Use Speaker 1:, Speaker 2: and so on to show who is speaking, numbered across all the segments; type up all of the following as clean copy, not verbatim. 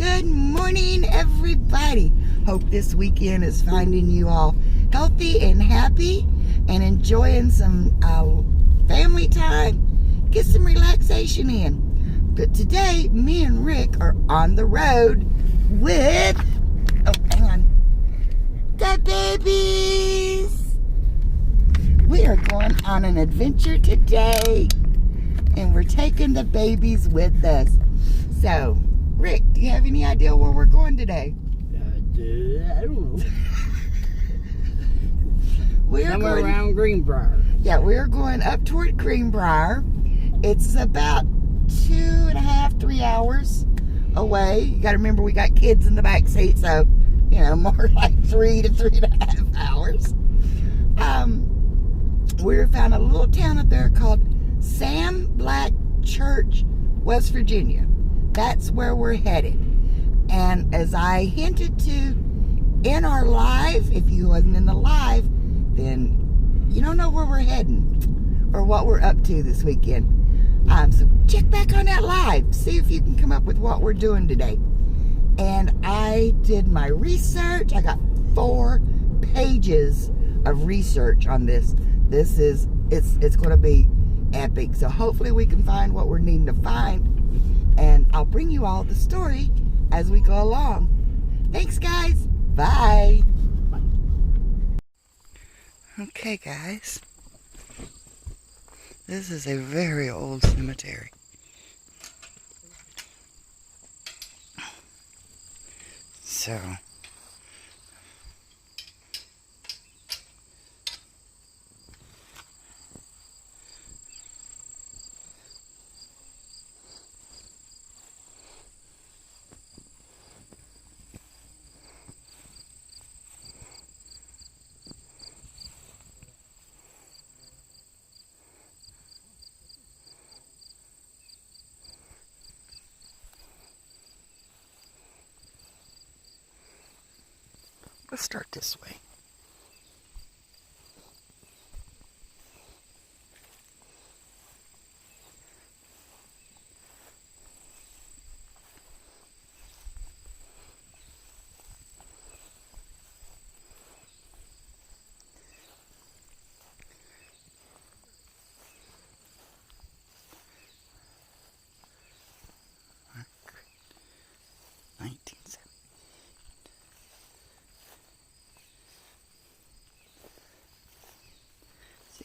Speaker 1: Good morning, everybody. Hope this weekend is finding you all healthy and happy and enjoying some family time. Get some relaxation in. But today, me and Rick are on the road with, the babies. We are going on an adventure today, and we're taking the babies with us. So, Rick, do you have any idea where we're going today?
Speaker 2: I don't know.
Speaker 1: We're
Speaker 2: Somewhere
Speaker 1: going
Speaker 2: around Greenbrier.
Speaker 1: Yeah, we're going up toward Greenbrier. It's about 2.5, 3 hours away. You got to remember we got kids in the back seat, so more like 3 to 3.5 hours. We found a little town up there called Sam Black Church, West Virginia. That's where we're headed. And as I hinted to in our live, if you wasn't in the live, then you don't know where we're heading or what we're up to this weekend. So check back on that live. See if you can come up with what we're doing today. And I did my research. I got 4 pages of research on this. It's going to be epic. So hopefully we can find what we're needing to find. And I'll bring you all the story as we go along. Thanks, guys. Bye. Okay, guys. This is a very old cemetery. So, let's start this way.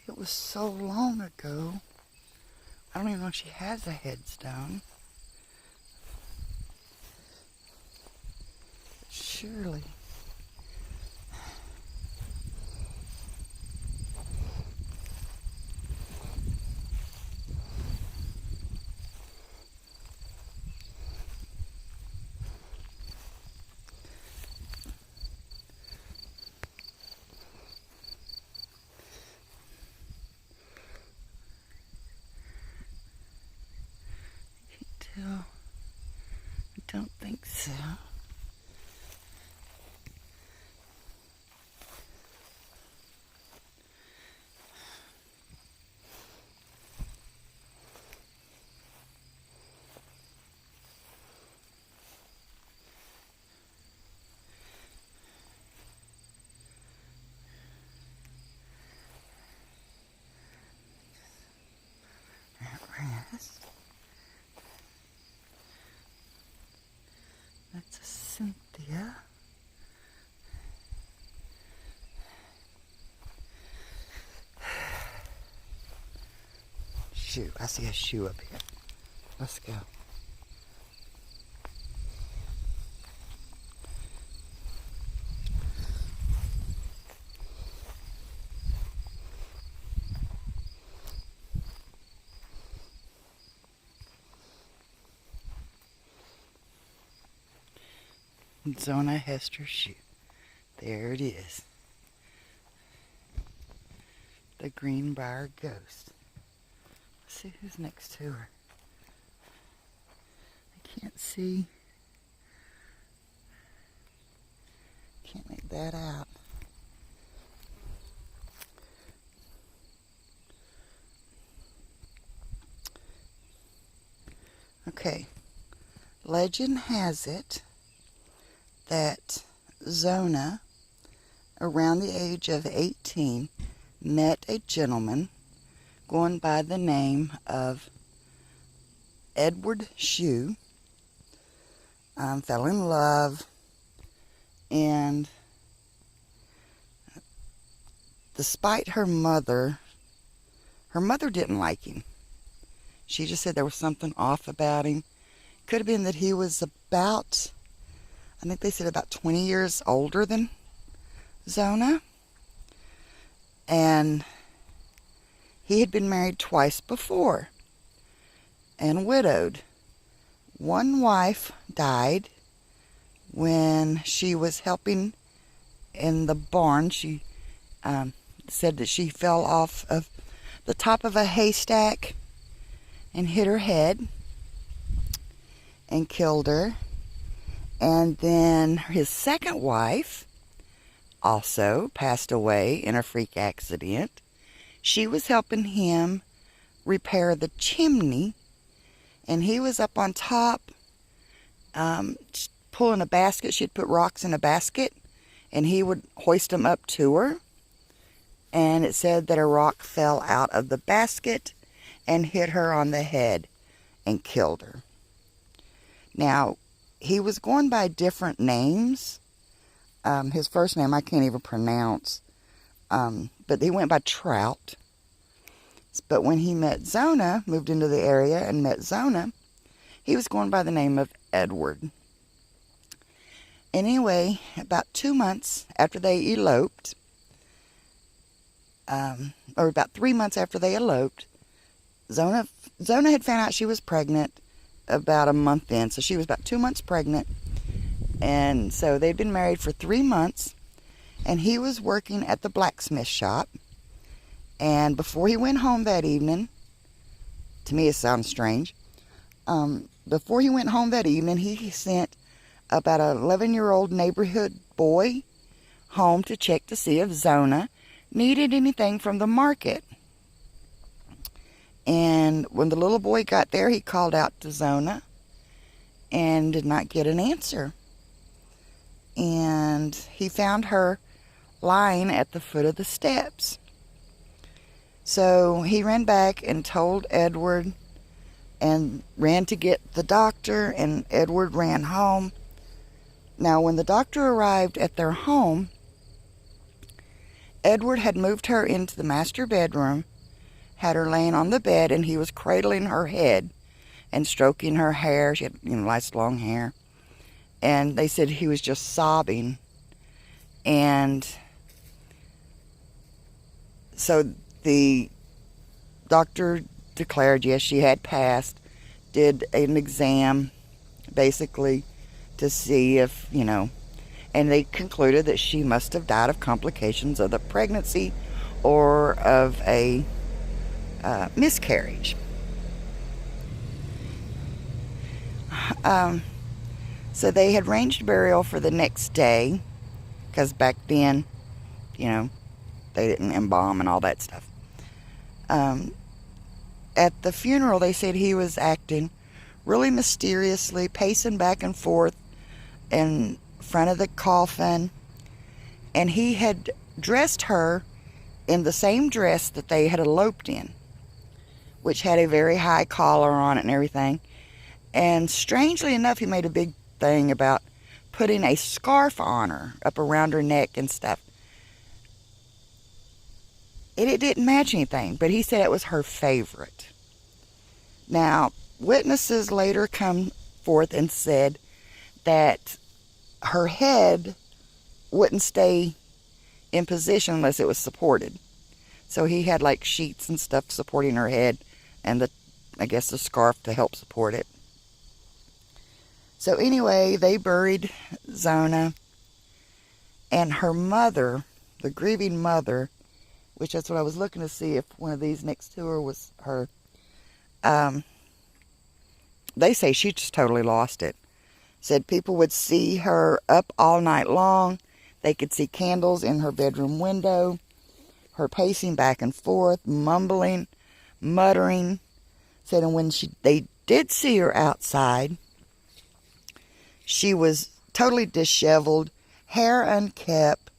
Speaker 1: It was so long ago. I don't even know if she has a headstone. Surely. I don't think so. That's a Cynthia. Shoe. I see a shoe up here. Let's go. Zona Hester shoe. There it is. The Greenbrier Ghost. Let's see who's next to her. I can't see. Can't make that out. Okay. Legend has it that Zona, around the age of 18, met a gentleman going by the name of Edward Shue, fell in love, and despite her mother didn't like him. She just said there was something off about him. Could have been that he was about, I think they said about 20 years older than Zona. And he had been married twice before and widowed. One wife died when she was helping in the barn. She said that she fell off of the top of a haystack and hit her head and killed her. And then his second wife also passed away in a freak accident. She was helping him repair the chimney, and he was up on top pulling a basket. She'd put rocks in a basket, and he would hoist them up to her. And it said that a rock fell out of the basket and hit her on the head and killed her. Now, he was going by different names. His first name I can't even pronounce, but he went by Trout. But when he met Zona, moved into the area and met Zona, he was going by the name of Edward. Anyway, about 2 months after they eloped, or about 3 months after they eloped, Zona had found out she was pregnant about a month in. So she was about 2 months pregnant. And so they'd been married for 3 months. And he was working at the blacksmith shop. And before he went home that evening, to me it sounds strange, before he went home that evening, he sent about an 11-year-old neighborhood boy home to check to see if Zona needed anything from the market. And when the little boy got there, he called out to Zona and did not get an answer. And he found her lying at the foot of the steps. So he ran back and told Edward and ran to get the doctor, and Edward ran home. Now, when the doctor arrived at their home, Edward had moved her into the master bedroom, had her laying on the bed, and he was cradling her head and stroking her hair. She had, nice long hair. And they said he was just sobbing. And so the doctor declared, yes, she had passed, did an exam, basically, to see if, and they concluded that she must have died of complications of the pregnancy or of a miscarriage. So they had arranged burial for the next day, because back then, they didn't embalm and all that stuff. At the funeral, they said he was acting really mysteriously, pacing back and forth in front of the coffin, and he had dressed her in the same dress that they had eloped in, which had a very high collar on it and everything. And strangely enough, he made a big thing about putting a scarf on her up around her neck and stuff. It didn't match anything, but he said it was her favorite. Now, witnesses later come forth and said that her head wouldn't stay in position unless it was supported. So he had like sheets and stuff supporting her head, and the scarf to help support it. So anyway, they buried Zona, and her mother, the grieving mother, which that's what I was looking to see if one of these next to her was her. They say she just totally lost it. Said people would see her up all night long. They could see candles in her bedroom window, her pacing back and forth, mumbling, muttering. Said, and when they did see her outside, she was totally disheveled, hair unkept.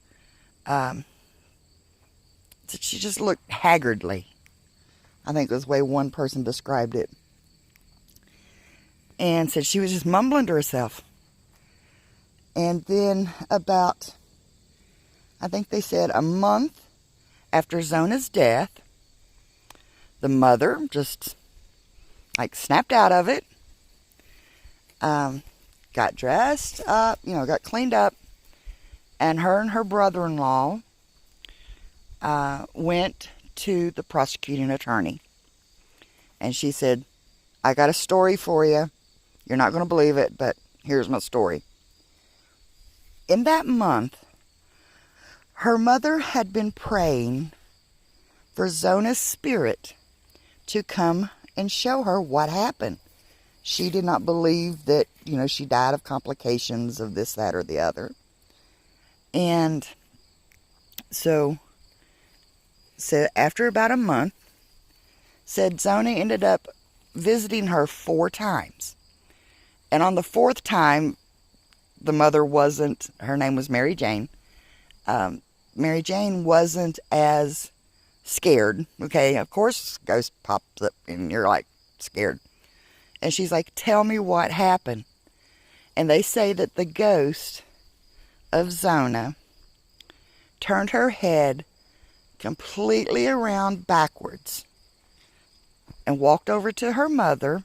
Speaker 1: She just looked haggardly. I think was the way one person described it. And said she was just mumbling to herself. And then about, I think they said a month after Zona's death, the mother just like snapped out of it, got dressed up, got cleaned up, and her brother-in-law went to the prosecuting attorney. And she said, I got a story for you. You're not going to believe it, but here's my story. In that month, her mother had been praying for Zona's spirit to come and show her what happened. She did not believe that, she died of complications of this, that, or the other. And so after about a month, said Zona ended up visiting her 4 times. And on the 4th time, the mother wasn't, her name was Mary Jane. Mary Jane wasn't as scared. Okay, of course, ghost pops up and you're like scared. And she's like, tell me what happened. And they say that the ghost of Zona turned her head completely around backwards and walked over to her mother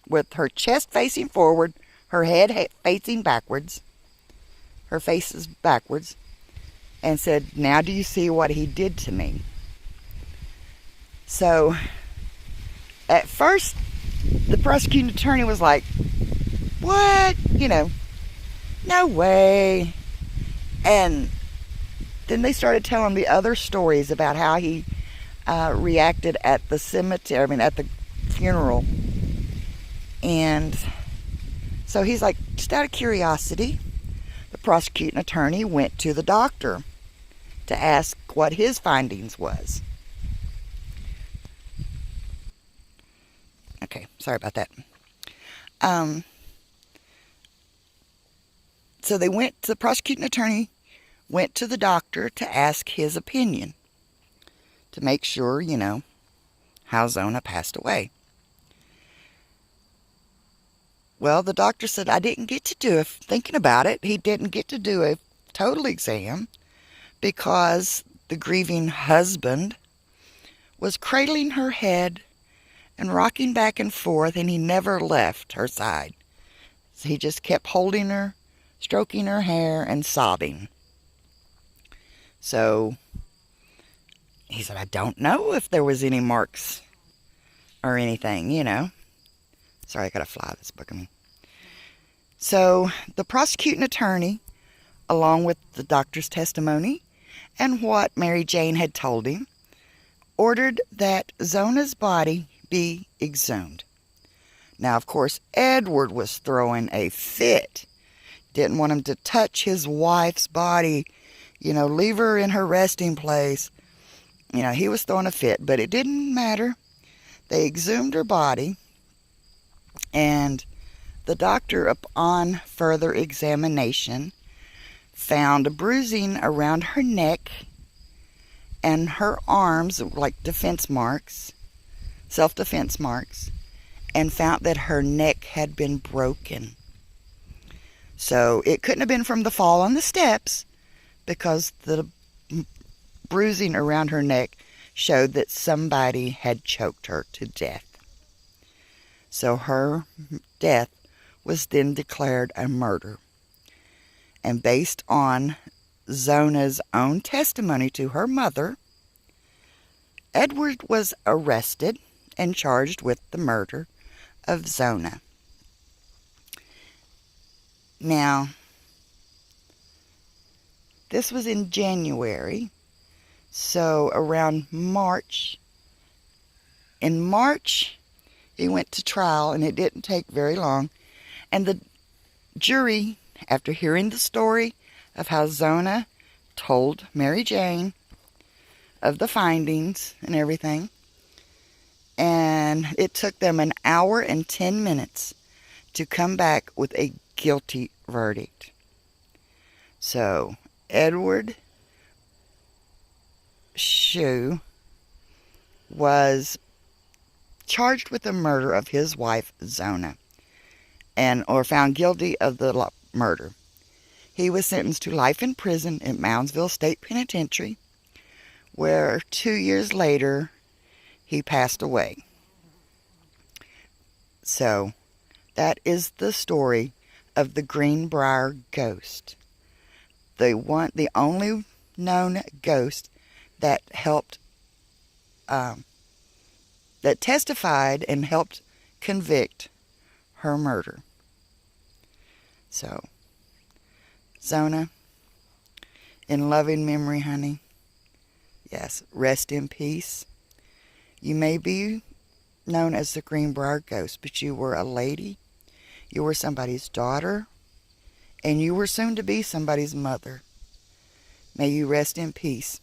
Speaker 1: with her chest facing forward, her head facing backwards, her face is backwards, and said, now do you see what he did to me? So at first the prosecuting attorney was like, what? No way. And then they started telling the other stories about how he reacted at the cemetery, at the funeral. And so he's like, just out of curiosity, the prosecuting attorney went to the doctor to ask what his findings was. Okay, sorry about that. So the prosecuting attorney went to the doctor to ask his opinion to make sure, how Zona passed away. Well, the doctor said, I didn't get to do it. Thinking about it, he didn't get to do a total exam because the grieving husband was cradling her head and rocking back and forth, and he never left her side. So he just kept holding her, stroking her hair, and sobbing. So he said, I don't know if there was any marks or anything, Sorry, I got a fly that's bugging me. So the prosecuting attorney, along with the doctor's testimony and what Mary Jane had told him, ordered that Zona's body be exhumed. Now, of course, Edward was throwing a fit. Didn't want him to touch his wife's body, leave her in her resting place. He was throwing a fit, but it didn't matter. They exhumed her body. And the doctor, upon further examination, found a bruising around her neck and her arms, like defense marks, self-defense marks, and found that her neck had been broken. So it couldn't have been from the fall on the steps, because the bruising around her neck showed that somebody had choked her to death. So her death was then declared a murder. And based on Zona's own testimony to her mother, Edward was arrested and charged with the murder of Zona. Now, this was in January, so around March. In March, he went to trial, and it didn't take very long. And the jury, after hearing the story of how Zona told Mary Jane of the findings and everything, and it took them an hour and 10 minutes to come back with a guilty verdict. So, Edward Shue was charged with the murder of his wife, Zona, or found guilty of the murder. He was sentenced to life in prison at Moundsville State Penitentiary, where 2 years later, he passed away. So, that is the story of the Greenbrier Ghost. The only known ghost that helped, that testified and helped convict her murder. So, Zona, in loving memory, honey. Yes, rest in peace. You may be known as the Greenbrier Ghost, but you were a lady, you were somebody's daughter, and you were soon to be somebody's mother. May you rest in peace.